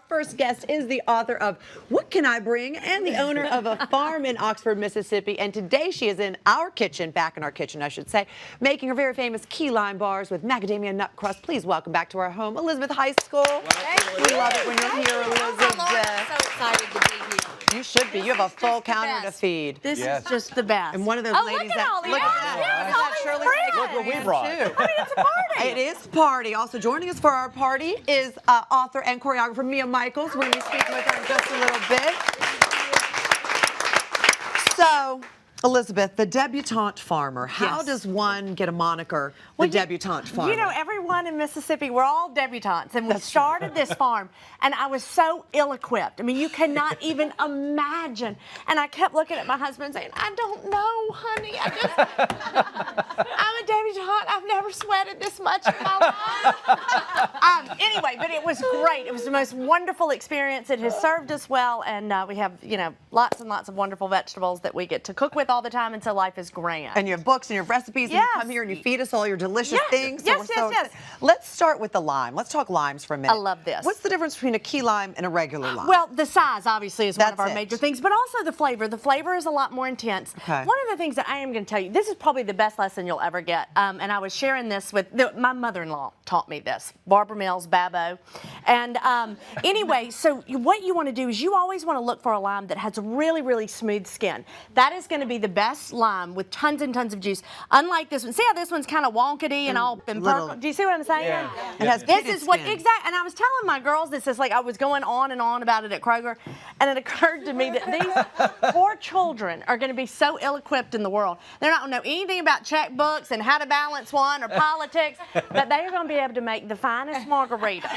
first guest is the author of What Can I Bring? And the owner of a farm in Oxford, Mississippi. And today she is in our kitchen, back in our kitchen, I should say, making her very famous key lime bars with macadamia nut crust. Please welcome back to our home, Elizabeth Heiskell. We love it when you're here, Elizabeth. I'm so excited to be here. You should be. You have a full counter to feed. This is just the best. And one of those ladies look at all look at that. Shirley's Look what we brought. I mean, it's a party. It is a party. Also joining us for our party is author and choreographer Mia Michaels. We're going to be speaking with her in just a little bit. So, Elizabeth, the debutante farmer. How does one get a moniker, the debutante farmer? You know, everyone in Mississippi, we're all debutantes, and we started this farm, and I was so ill-equipped. I mean, you cannot even imagine. And I kept looking at my husband saying, I don't know, honey. I'm a debutante. I've never sweated this much in my life. Anyway, but it was great. It was the most wonderful experience. It has served us well, and we have, you know, lots and lots of wonderful vegetables that we get to cook with all the time, and so life is grand. And you have books and you have recipes, and you come here and you feed us all your delicious things. So Yes. Let's start with the lime. Let's talk limes for a minute. I love this. What's the difference between a key lime and a regular lime? Well, the size obviously is one of our That's it. major things, but also the flavor. The flavor is a lot more intense. Okay. One of the things that I am going to tell you, this is probably the best lesson you'll ever get, and I was sharing this with my mother-in-law taught me this, Barbara Mills, Babbo. And anyway, so what you want to do is you always want to look for a lime that has really, really smooth skin. That is going to be the best lime with tons and tons of juice. Unlike this one. See how this one's kind of wonkety and all and purple? Do you see what I'm saying? Yeah. It has This pitted is what skin. exactly, and I was telling my girls this is like I was going on and on about it at Kroger, and it occurred to me that these poor children are going to be so ill-equipped in the world. They're not going to know anything about checkbooks and how to balance one or politics, but they are going to be able to make the finest margarita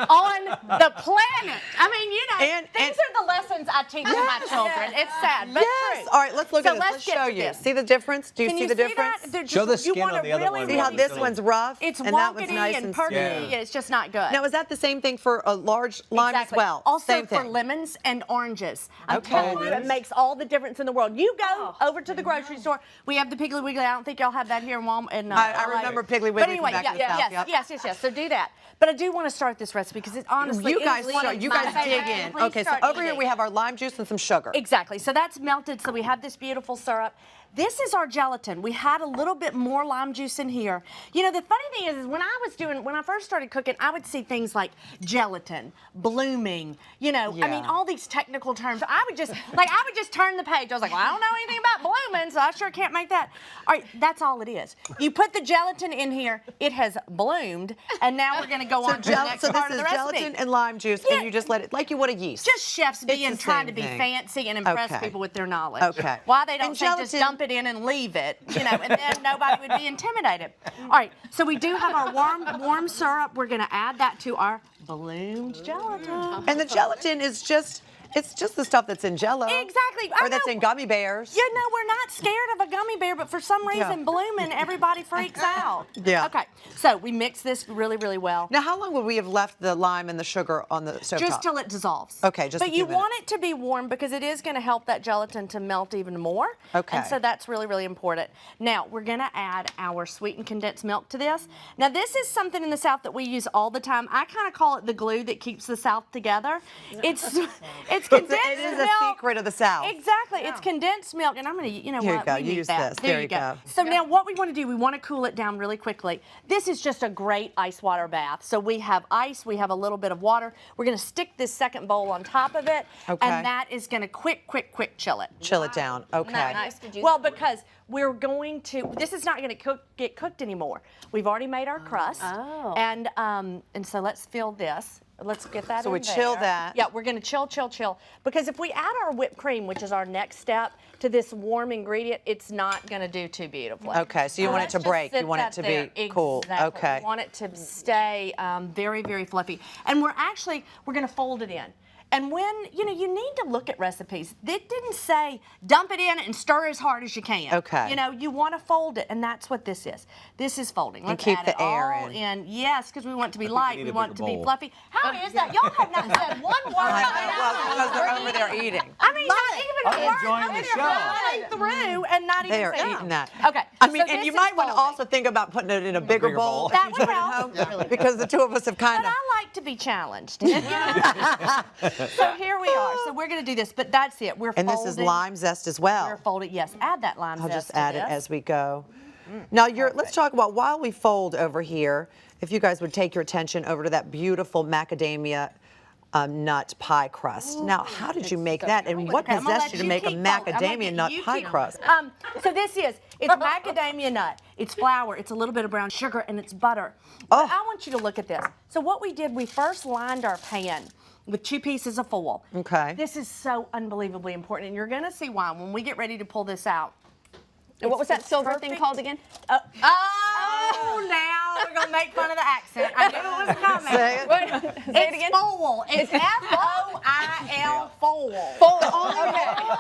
on the planet. I mean, you know, these are the lessons I teach my children. It's sad, but true. All right, let's look at this. Let's get show to you. this. See the difference? Do you Can see you the see difference? that? They're just- Show the you skin want on it the other really, one. See how this one's rough It's and that one's wonkety nice and and purty. smooth. Yeah, it's just not good. Now, is that the same thing for a large lime Exactly. as well? Also Same for thing. lemons and oranges. I'm Okay. telling you, it makes all the difference in the world. You go over to the grocery store. We have the Piggly Wiggly. I don't think y'all have that here in Walmart. I remember Piggly Wiggly But anyway, from back in the South. yes. So do that. But I do want to start this recipe because it honestly You guys, is one of you my guys dig favorites. in. Please Okay, so start over here eating. we have our lime juice and some sugar. Exactly. So that's melted. So we have this beautiful syrup. This is our gelatin. We had a little bit more lime juice in here. You know, the funny thing is when I first started cooking, I would see things like gelatin, blooming, you know, I mean, all these technical terms. I would just turn the page. I was like, well, I don't know anything about blooming, so I sure can't make that. All right, that's all it is. You put the gelatin in here, it has bloomed, and now we're going to go on to the next part of the recipe. So this is gelatin and lime juice, and you just let it, like you would a yeast. Just chefs being the trying to same be thing. fancy and impress Okay. people with their knowledge. Okay. Why they don't And say just gelatin- dump it in and leave it, you know, and then nobody would be intimidated. All right, so we do have our warm syrup. We're going to add that to our bloomed gelatin. And the gelatin is just, it's just the stuff that's in Jell-O. Exactly. Or that's in gummy bears. You know, we're not scared of a gummy bear, but for some reason, blooming, everybody freaks out. Yeah. Okay, so we mix this really, really well. Now, how long would we have left the lime and the sugar on the stove Just top? till it dissolves. Okay, just a But few you want minutes. it to be warm because it is going to help that gelatin to melt even more. Okay. And so that's really, really important. Now, we're going to add our sweetened condensed milk to this. Now, this is something in the South that we use all the time. I kind of call it the glue that keeps the South together. It's condensed It is milk. a secret of the South. Exactly. It's condensed milk. And I'm going to, you know Here you what? go. We You need use that. this. There There you you go. go. So now what we want to do, we want to cool it down really quickly. This is just a great ice water bath. So we have ice, we have a little bit of water. We're going to stick this second bowl on top of it. Okay. And that is going to quick chill it. Chill it down. Okay. Nice. Well, because we're going to, this is not going to get cooked anymore. We've already made our crust. Oh. And so let's fill this. Let's get that So in we there. chill that. Yeah, we're going to chill. Because if we add our whipped cream, which is our next step, to this warm ingredient, it's not going to do too beautifully. Okay, so you want it let's to just break. sit You want it that to there. be cool. Exactly. Okay. We want it to stay very, very fluffy. And we're going to fold it in. And when, you know, you need to look at recipes. It didn't say dump it in and stir as hard as you can. Okay. You know, you want to fold it, and that's what this is. This is folding. Let's keep add the it air all in. Yes, because we want it to be light. need We a want it bigger to be bowl. fluffy. How is that? Y'all have not said one word. Well, because they're over there eating. I mean, not even a word. enjoying I'm the in here show. halfway through and not even They are saying eating that. Okay. I mean, So and this you is might want to folding. also think about putting it in a bigger bowl. That if would you do it at help. home, because the two of us have kind But of. I like to be challenged. You know? So here we are. So we're going to do this, but that's it. We're And folding. this is lime zest as We're well. folding. Yes, add that lime I'll zest just add to it this. as we go. Now, let's talk about, while we fold over here, if you guys would take your attention over to that beautiful macadamia nut pie crust. Now, how did you make that? And what Okay, I'm gonna possessed let you to make a keep folding. I'm gonna macadamia get nut you pie keep- crust? So it's macadamia nut. It's flour. It's a little bit of brown sugar, and it's butter. Oh. But I want you to look at this. So what we did, we first lined our pan with 2 pieces of foil. Okay. This is so unbelievably important, and you're going to see why when we get ready to pull this out. And what was that It's silver perfect. thing called again? Oh, now we're going to make fun of the accent. I knew it was coming. Say it. Say it again. It's foil. It's F-O-I-L foil.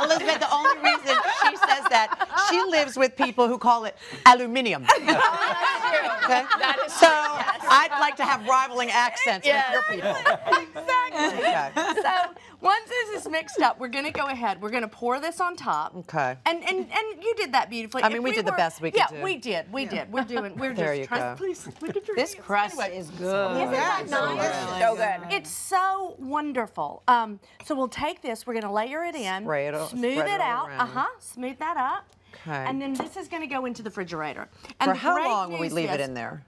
Elizabeth, the only reason she says that, she lives with people who call it aluminium. Okay? That is So true, yes. I'd like to have rivaling accents with your people. Exactly. Okay. So once this is mixed up, we're going to go ahead. We're going to pour this on top. Okay. And you did that beautifully. I mean, If we did the best we could yeah, do. Yeah, we did. We did. We're doing. We're There just you trying. go. Please look at your This hands. crust Anyway. is good. Isn't that nice? So good. It's so wonderful. So we'll take this. We're going to layer it in. Spray it- Smooth spread it it all out. around. Smooth that up. Okay. And then this is going to go into the refrigerator. And For the how great long will we news leave it is- in there?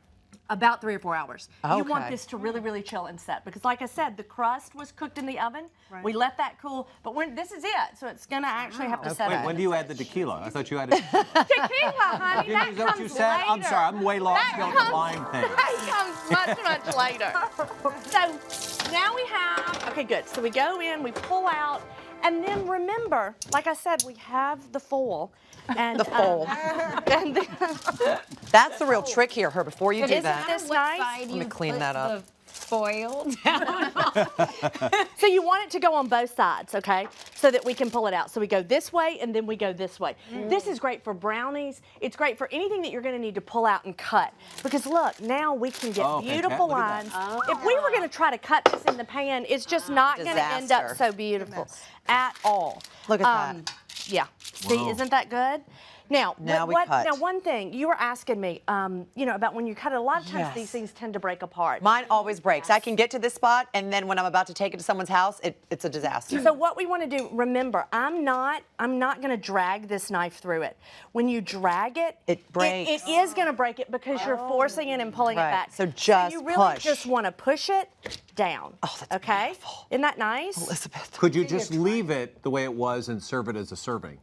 About 3 or 4 hours. You want Okay. this to really, really chill and set because, like I said, the crust was cooked in the oven. We let that cool, but this is it, so it's gonna actually have to set. Okay. Wait, when do you add the tequila? I thought you added. Tequila, honey, that Is that what you comes said? later. I'm sorry, I'm way lost That on the comes- lime thing. That comes much later. So now we have. Okay, good. So we go in, we pull out, and then remember, like I said, we have the foil. And, The foil. and That's the real trick here, her. Before you do Isn't that, this nice? Let me clean that up. Foil down. So you want it to go on both sides, okay? So that we can pull it out. So we go this way and then we go this way. This is great for brownies. It's great for anything that you're gonna need to pull out and cut. Because look, now we can get Oh, beautiful fantastic. Look lines. If we were gonna try to cut this in the pan, it's just not gonna end up Disaster. so beautiful at all. Look at that. Yeah, see, Whoa. isn't that good? Now, Now we cut. Now, one thing, you were asking me, about when you cut it, a lot of times Yes. these things tend to break apart. mine always breaks. I can get to this spot, and then when I'm about to take it to someone's house, it's a disaster. So what we want to do, remember, I'm not going to drag this knife through it. When you drag it, It breaks. It is going to break it because you're forcing it and pulling Right. it back. So just you really push. just want to push it down. Oh, that's okay? beautiful. Isn't that nice? Elizabeth. Could you just leave it the way it was and serve it as a serving?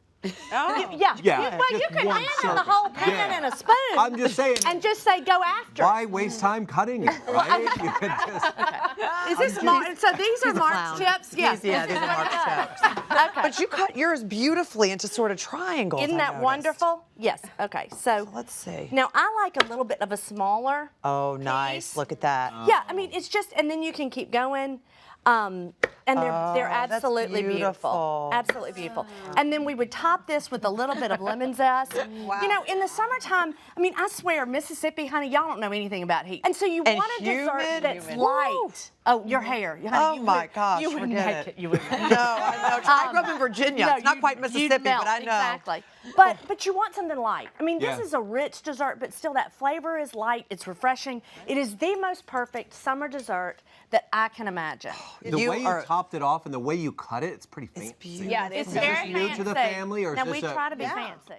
Yeah. Yeah, You just could one hand it the serving. whole pan Yeah. and a spoon. I'm just saying. And just say, go after. Why waste time cutting it, right? You could just. Is this Mark? So these are Mark's clown. chips? Yes. These are Mark's chips. Okay. But you cut yours beautifully into sort of triangles. Isn't I that noticed. wonderful? Yes. Okay. So Let's see. now I like a little bit of a smaller. Oh, nice. piece. Look at that. Yeah, I mean, it's just, and then you can keep going. And they're that's absolutely beautiful. beautiful. Absolutely beautiful. And then we would top this with a little bit of lemon zest. You know, in the summertime, I mean, I swear, Mississippi, honey, y'all don't know anything about heat. And so you And want a dessert humid. that's Humid. light. Oh, your hair. Honey, Oh you my would- gosh, You wouldn't forget make it. it. You wouldn't make it. No, I know. I grew up in Virginia. No, it's not you'd- quite you'd Mississippi, melt, but I know. Exactly. But you want something light. I mean, this Yeah. is a rich dessert, but still that flavor is light. It's refreshing. It is the most perfect summer dessert that I can imagine. The You way you are- topped it off and the way you cut it, it's pretty fancy. beautiful. Yeah, it is Is this Very new to the fancy. family, or is now this we a? try to be fancy.